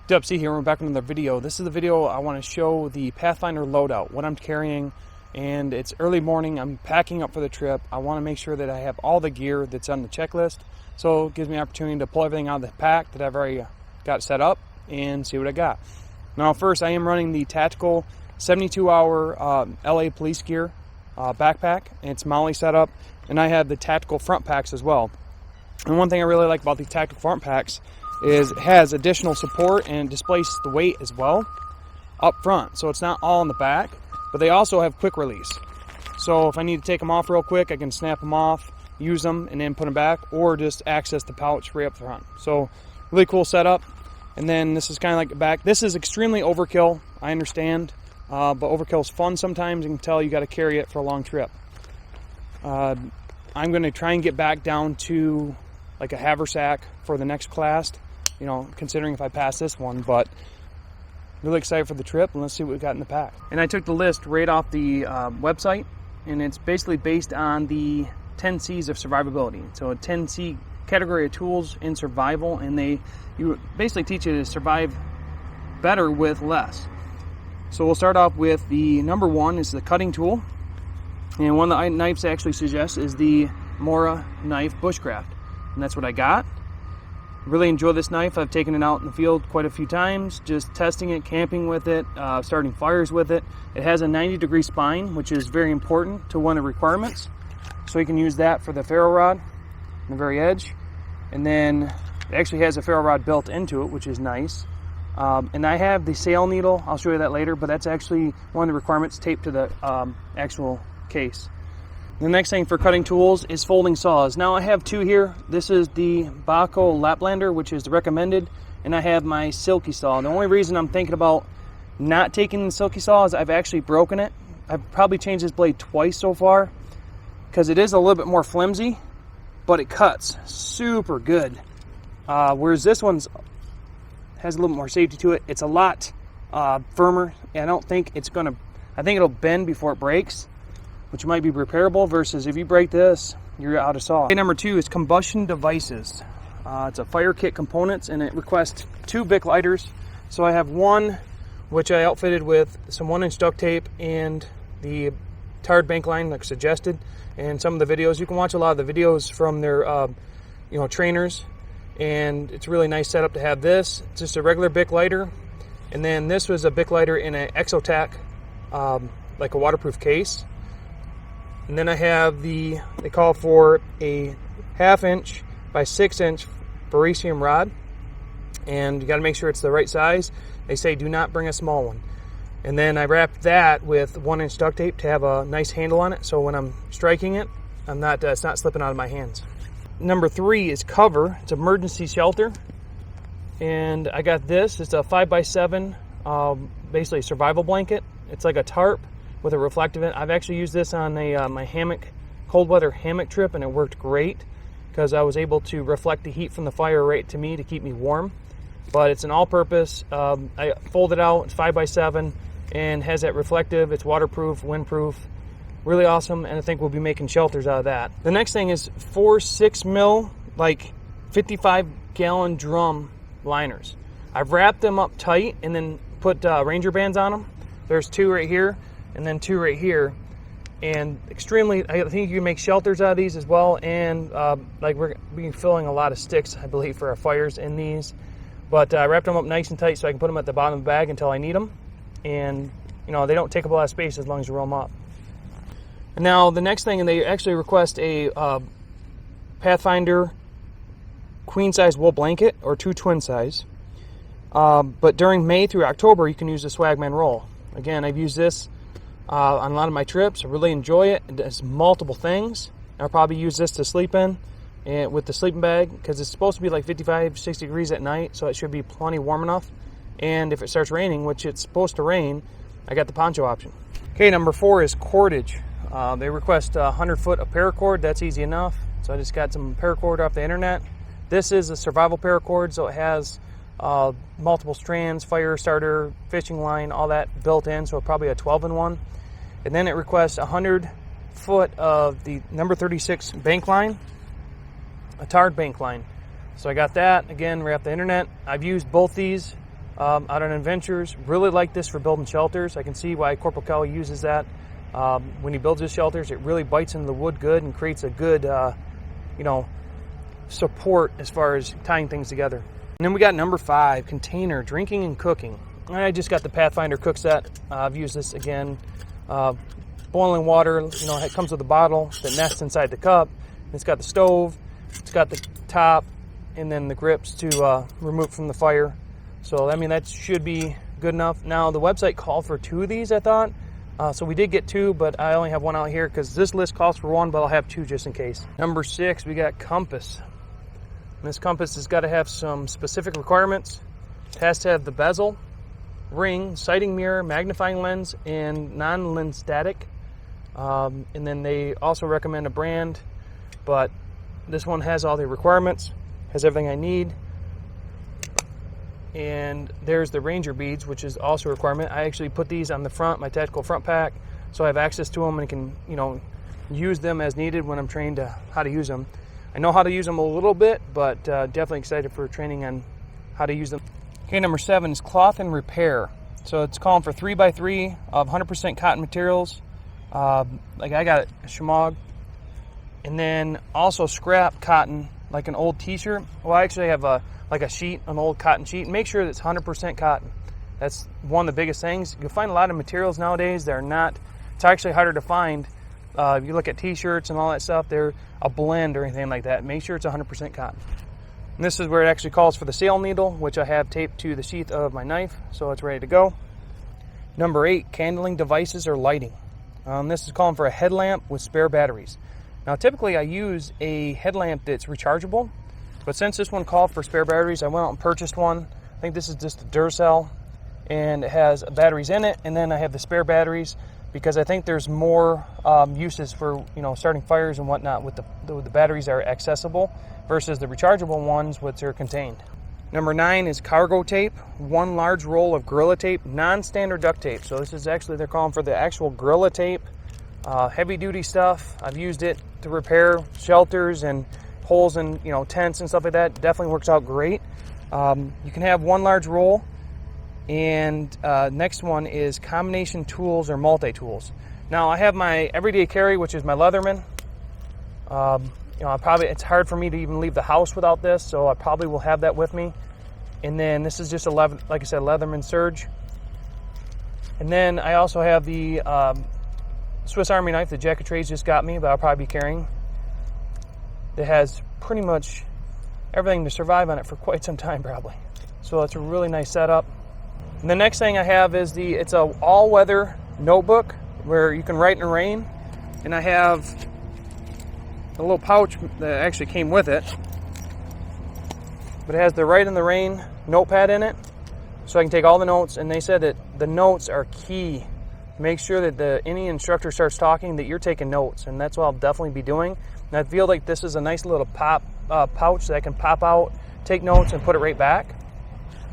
C here, we're back with another video. This is the video I want to show the Pathfinder loadout, what I'm carrying, and it's early morning. I'm packing up for the trip. I want to make sure that I have all the gear that's on the checklist, so it gives me an opportunity to pull everything out of the pack that I've already got set up and see what I got. Now first, I am running the tactical 72-hour LA police gear backpack, and it's Molly setup, and I have the tactical front packs as well. And one thing I really like about these tactical front packs is it has additional support and displays the weight as well up front, so it's not all in the back, but they also have quick release, so if I need to take them off real quick, I can snap them off, use them, and then put them back, or just access the pouch right up front. So really cool setup. And then this is kind of like the back. This is extremely overkill, I understand, but overkill is fun sometimes. You can tell you got to carry it for a long trip. I'm going to try and get back down to like a haversack for the next class, you know, considering if I pass this one, but really excited for the trip, and let's see what we got in the pack. And I took the list right off the website, and it's basically based on the 10 C's of survivability. So a 10C category of tools in survival, and you basically teach you to survive better with less. So we'll start off with the number one is the cutting tool, and one of the knives I actually suggest is the Mora knife bushcraft, and that's what I got. Really enjoy this knife. I've taken it out in the field quite a few times, just testing it, camping with it, starting fires with it. It has a 90-degree spine, which is very important to one of the requirements. So you can use that for the ferro rod on the very edge. And then it actually has a ferro rod built into it, which is nice. And I have the sail needle. I'll show you that later, but that's actually one of the requirements taped to the actual case. The next thing for cutting tools is folding saws. Now I have two here. This is the Baco Laplander, which is recommended, and I have my silky saw. The only reason I'm thinking about not taking the silky saw is I've actually broken it. I've probably changed this blade twice so far because it is a little bit more flimsy, but it cuts super good. Whereas this one's has a little more safety to it. It's a lot firmer, and I don't think it's gonna. I think it'll bend before it breaks, which might be repairable, versus if you break this, you're out of saw. Okay, number two is combustion devices. It's a fire kit components, and it requests 2 Bic lighters. So I have one, which I outfitted with some 1-inch duct tape and the tarred bank line like suggested. And some of the videos, you can watch a lot of the videos from their trainers, and it's a really nice setup to have this. It's just a regular Bic lighter, and then this was a Bic lighter in an Exotac, like a waterproof case. And then I have they call for a 1/2-inch by 6-inch Baricium rod, and you got to make sure it's the right size. They say do not bring a small one. And then I wrapped that with 1-inch duct tape to have a nice handle on it, so when I'm striking it, it's not slipping out of my hands. Number 3 is cover. It's emergency shelter, and I got this. It's a 5x7, basically a survival blanket. It's like a tarp with a reflective in. I've actually used this on my cold weather hammock trip, and it worked great because I was able to reflect the heat from the fire right to me to keep me warm. But it's an all-purpose. I fold it out. It's 5x7 and has that reflective. It's waterproof, windproof, really awesome. And I think we'll be making shelters out of that. The next thing is 4 6mm, like 55-gallon drum liners. I've wrapped them up tight and then put Ranger bands on them. There's 2 right here, and then 2 right here, and I think you can make shelters out of these as well, and like we're filling a lot of sticks, I believe, for our fires in these, but I wrapped them up nice and tight so I can put them at the bottom of the bag until I need them, and they don't take up a lot of space as long as you roll them up. And now the next thing, and they actually request a Pathfinder queen-size wool blanket, or 2 twin size, but during May through October you can use the Swagman roll. Again, I've used this on a lot of my trips. I really enjoy it. It does multiple things. I'll probably use this to sleep in and with the sleeping bag, because it's supposed to be like 55, 60 degrees at night, so it should be plenty warm enough. And if it starts raining, which it's supposed to rain, I got the poncho option. Okay, number 4 is cordage. They request 100 foot of paracord. That's easy enough. So I just got some paracord off the internet. This is a survival paracord, so it has multiple strands, fire starter, fishing line, all that built in, so probably a 12-in-1. And then it requests 100 foot of the number 36 bank line, a tarred bank line. So I got that, again, right off the internet. I've used both these out on adventures. Really like this for building shelters. I can see why Corporal Kelly uses that. When he builds his shelters, it really bites into the wood good and creates a good, support as far as tying things together. And then we got number 5, container, drinking and cooking. I just got the Pathfinder cook set. I've used this again. Boiling water, it comes with a bottle that nests inside the cup. It's got the stove, it's got the top, and then the grips to remove from the fire. So, that should be good enough. Now, the website called for 2 of these, I thought. So we did get 2, but I only have 1 out here because this list calls for 1, but I'll have 2 just in case. Number 6, we got compass. And this compass has got to have some specific requirements. It has to have the bezel, ring, sighting mirror, magnifying lens, and non-lens static. And then they also recommend a brand, but this one has all the requirements, has everything I need. And there's the Ranger beads, which is also a requirement. I actually put these on the front, my tactical front pack, so I have access to them and can, use them as needed when I'm trained how to use them. I know how to use them a little bit, but definitely excited for training on how to use them. Okay, number 7 is cloth and repair. So it's calling for 3x3 of 100% cotton materials. Like I got a shemagh, and then also scrap cotton, like an old t-shirt. Well, I actually have a sheet, an old cotton sheet. Make sure that it's 100% cotton. That's one of the biggest things. You'll find a lot of materials nowadays that are not, it's actually harder to find. If you look at t-shirts and all that stuff, they're a blend or anything like that. Make sure it's 100% cotton. And this is where it actually calls for the sail needle, which I have taped to the sheath of my knife, so it's ready to go. Number 8, kindling devices or lighting. This is calling for a headlamp with spare batteries. Now, typically I use a headlamp that's rechargeable, but since this one called for spare batteries, I went out and purchased one. I think this is just a Duracell, and it has batteries in it, and then I have the spare batteries because I think there's more uses for starting fires and whatnot with the batteries that are accessible versus the rechargeable ones which are contained. Number 9 is cargo tape, 1 large roll of Gorilla Tape, non-standard duct tape. So this is actually, they're calling for the actual Gorilla Tape, heavy duty stuff. I've used it to repair shelters and holes in tents and stuff like that. Definitely works out great. You can have 1 large roll, and next one is combination tools or multi-tools. Now I have my everyday carry, which is my Leatherman. It's hard for me to even leave the house without this, so I probably will have that with me. And then this is just like I said, Leatherman Surge. And then I also have the Swiss Army knife that Jack of Trades just got me, but I'll probably be carrying. It has pretty much everything to survive on it for quite some time, probably. So it's a really nice setup. And the next thing I have is it's a all-weather notebook where you can write in the rain. And I have a little pouch that actually came with it, but it has the Write in the Rain notepad in it, so I can take all the notes. And they said that the notes are key. Make sure that any instructor starts talking that you're taking notes, and that's what I'll definitely be doing. And I feel like this is a nice little pouch that I can pop out, take notes, and put it right back.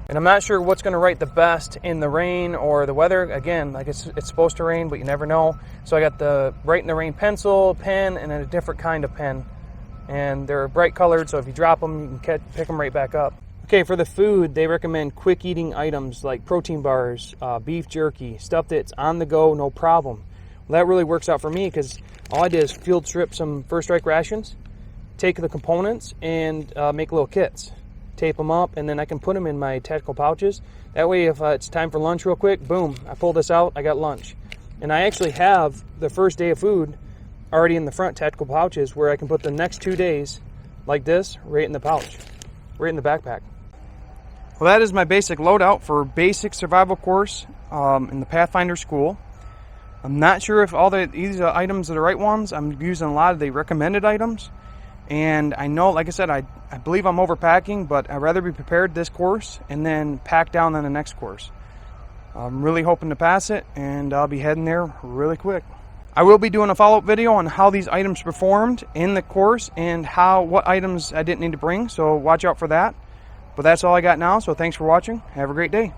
And I'm not sure what's going to write the best in the rain or the weather. Again, like it's supposed to rain, but you never know. So I got the Write in the Rain pencil, pen, and a different kind of pen. And they're bright colored, so if you drop them, you can pick them right back up. Okay, for the food, they recommend quick eating items like protein bars, beef jerky, stuff that's on the go, no problem. Well, that really works out for me because all I did is field strip some First Strike rations, take the components, and make little kits. Tape them up, and then I can put them in my tactical pouches. That way, if it's time for lunch real quick, boom, I pull this out, I got lunch. And I actually have the first day of food already in the front tactical pouches where I can put the next 2 days like this right in the pouch, right in the backpack. Well, that is my basic loadout for basic survival course in the Pathfinder school. I'm not sure if all these items are the right ones. I'm using a lot of the recommended items. And I know, like I said, I believe I'm overpacking, but I'd rather be prepared this course and then pack down on the next course. I'm really hoping to pass it, and I'll be heading there really quick. I will be doing a follow-up video on how these items performed in the course and what items I didn't need to bring, so watch out for that. But that's all I got now, so thanks for watching. Have a great day.